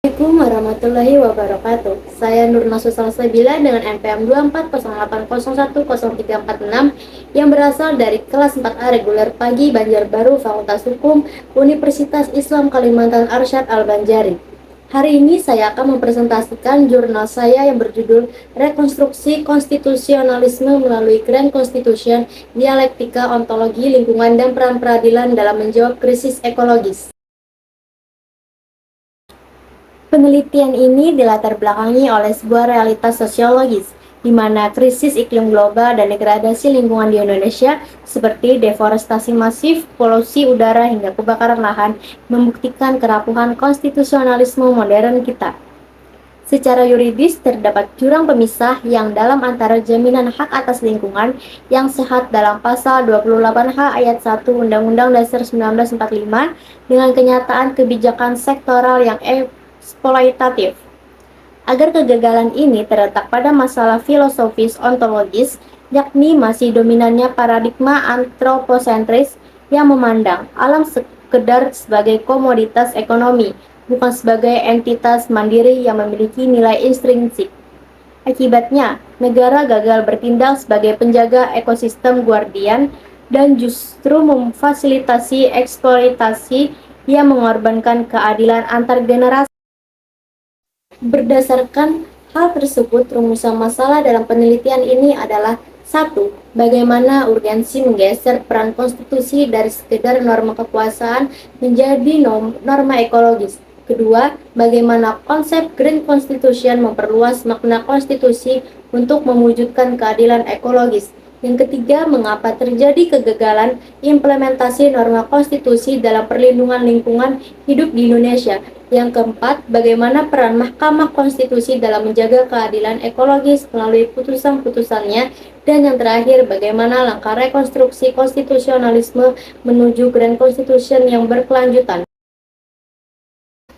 Assalamualaikum warahmatullahi wabarakatuh. Saya Nur Nasu Salsabila dengan NPM 2408010346 yang berasal dari kelas 4A reguler pagi Banjarbaru Fakultas Hukum Universitas Islam Kalimantan Arsyad Al-Banjari. Hari ini saya akan mempresentasikan jurnal saya yang berjudul Rekonstruksi Konstitusionalisme melalui Grand Constitution, Dialektika Ontologi Lingkungan dan Peran Peradilan dalam Menjawab Krisis Ekologis. Penelitian ini dilatar belakangi oleh sebuah realitas sosiologis, di mana krisis iklim global dan degradasi lingkungan di Indonesia seperti deforestasi masif, polusi udara hingga kebakaran lahan membuktikan kerapuhan konstitusionalisme modern kita. Secara yuridis, terdapat jurang pemisah yang dalam antara jaminan hak atas lingkungan yang sehat dalam pasal 28H ayat 1 Undang-Undang Dasar 1945 dengan kenyataan kebijakan sektoral yang eksploitatif. Agar kegagalan ini terletak pada masalah filosofis ontologis, yakni masih dominannya paradigma antroposentris yang memandang alam sekedar sebagai komoditas ekonomi, bukan sebagai entitas mandiri yang memiliki nilai intrinsik. Akibatnya, negara gagal bertindak sebagai penjaga ekosistem guardian dan justru memfasilitasi eksploitasi yang mengorbankan keadilan antar generasi. Berdasarkan hal tersebut, rumusan masalah dalam penelitian ini adalah: 1. Bagaimana urgensi menggeser peran konstitusi dari sekedar norma kekuasaan menjadi norma ekologis. Kedua, bagaimana konsep Green Constitution memperluas makna konstitusi untuk mewujudkan keadilan ekologis. Yang ketiga, mengapa terjadi kegagalan implementasi norma konstitusi dalam perlindungan lingkungan hidup di Indonesia. Yang keempat, bagaimana peran Mahkamah Konstitusi dalam menjaga keadilan ekologis melalui putusan-putusannya. Dan yang terakhir, bagaimana langkah rekonstruksi konstitusionalisme menuju Grand Constitution yang berkelanjutan.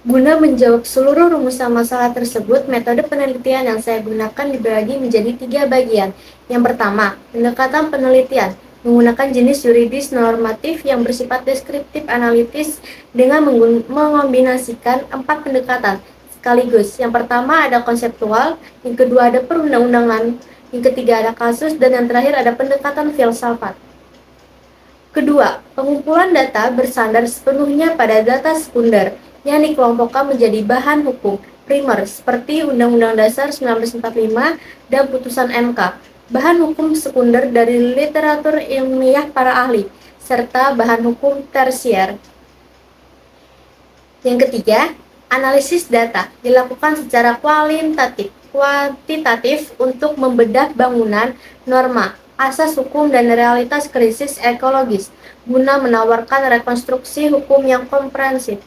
Guna menjawab seluruh rumusan masalah tersebut, metode penelitian yang saya gunakan dibagi menjadi 3 bagian. Yang pertama, pendekatan penelitian menggunakan jenis yuridis normatif yang bersifat deskriptif analitis dengan mengombinasikan 4 pendekatan sekaligus. Yang pertama ada konseptual, yang kedua ada perundang-undangan, yang ketiga ada kasus, dan yang terakhir ada pendekatan filsafat. Kedua, pengumpulan data bersandar sepenuhnya pada data sekunder yang dikelompokkan menjadi bahan hukum primer seperti Undang-Undang Dasar 1945 dan putusan MK, bahan hukum sekunder dari literatur ilmiah para ahli, serta bahan hukum tersier. Yang ketiga, analisis data dilakukan secara kuantitatif untuk membedah bangunan, norma, asas hukum dan realitas krisis ekologis, guna menawarkan rekonstruksi hukum yang komprehensif.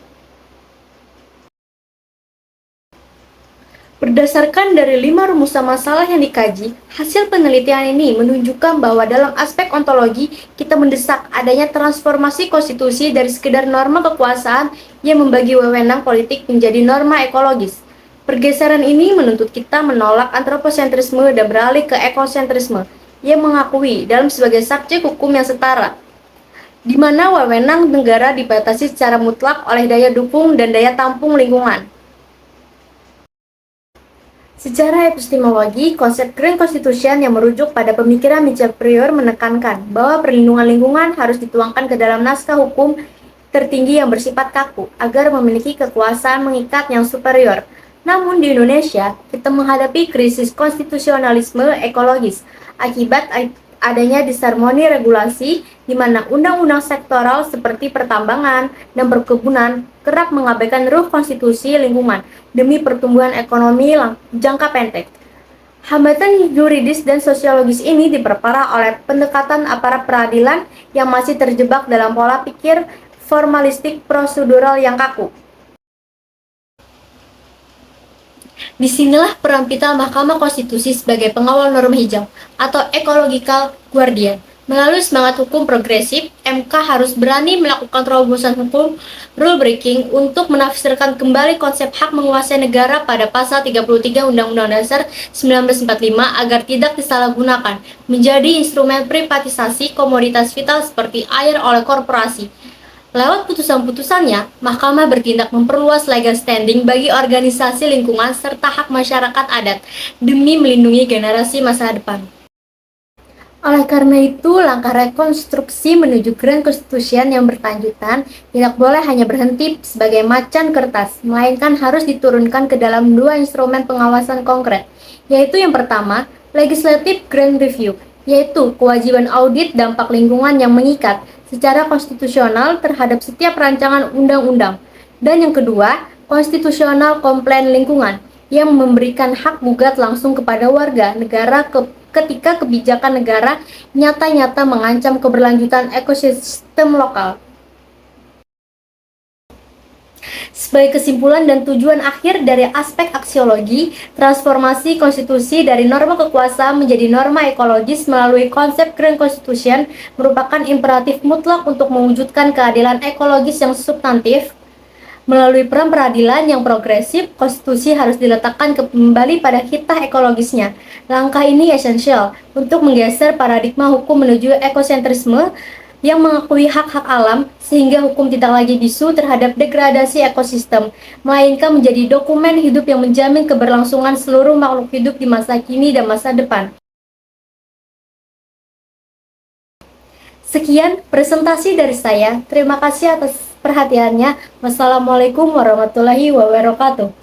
Berdasarkan dari 5 rumusan masalah yang dikaji, hasil penelitian ini menunjukkan bahwa dalam aspek ontologi, kita mendesak adanya transformasi konstitusi dari sekedar norma kekuasaan yang membagi wewenang politik menjadi norma ekologis. Pergeseran ini menuntut kita menolak antroposentrisme dan beralih ke ekosentrisme, yang mengakui dalam sebagai subjek hukum yang setara, di mana wewenang negara dibatasi secara mutlak oleh daya dukung dan daya tampung lingkungan. Secara epistemologi, konsep Grand Constitution yang merujuk pada pemikiran Michel Prior menekankan bahwa perlindungan lingkungan harus dituangkan ke dalam naskah hukum tertinggi yang bersifat kaku, agar memiliki kekuasaan mengikat yang superior. Namun di Indonesia, kita menghadapi krisis konstitusionalisme ekologis akibat adanya disharmoni regulasi di mana undang-undang sektoral seperti pertambangan dan perkebunan kerap mengabaikan ruh konstitusi lingkungan demi pertumbuhan ekonomi jangka pendek. Hambatan yuridis dan sosiologis ini diperparah oleh pendekatan aparat peradilan yang masih terjebak dalam pola pikir formalistik prosedural yang kaku. Disinilah peran vital Mahkamah Konstitusi sebagai pengawal norma hijau atau ecological guardian. Melalui semangat hukum progresif, MK harus berani melakukan terobosan hukum rule breaking untuk menafsirkan kembali konsep hak menguasai negara pada pasal 33 Undang-Undang Dasar 1945 agar tidak disalahgunakan menjadi instrumen privatisasi komoditas vital seperti air oleh korporasi. Lewat putusan-putusannya, Mahkamah bertindak memperluas legal standing bagi organisasi lingkungan serta hak masyarakat adat demi melindungi generasi masa depan. Oleh karena itu, langkah rekonstruksi menuju Grand Constitution yang berkelanjutan tidak boleh hanya berhenti sebagai macan kertas, melainkan harus diturunkan ke dalam dua instrumen pengawasan konkret, yaitu yang pertama, Legislative Grand Review, yaitu kewajiban audit dampak lingkungan yang mengikat secara konstitusional terhadap setiap rancangan undang-undang, dan yang kedua, Constitutional Complaint Lingkungan, yang memberikan hak gugat langsung kepada warga negara ketika kebijakan negara nyata-nyata mengancam keberlanjutan ekosistem lokal. Sebagai kesimpulan dan tujuan akhir dari aspek aksiologi, transformasi konstitusi dari norma kekuasaan menjadi norma ekologis melalui konsep Grand Constitution merupakan imperatif mutlak untuk mewujudkan keadilan ekologis yang substantif. Melalui peran peradilan yang progresif, konstitusi harus diletakkan kembali pada hitah ekologisnya. Langkah ini esensial untuk menggeser paradigma hukum menuju ekosentrisme yang mengakui hak-hak alam, sehingga hukum tidak lagi bisu terhadap degradasi ekosistem, melainkan menjadi dokumen hidup yang menjamin keberlangsungan seluruh makhluk hidup di masa kini dan masa depan. Sekian presentasi dari saya. Terima kasih atas perhatiannya. Wassalamualaikum warahmatullahi wabarakatuh.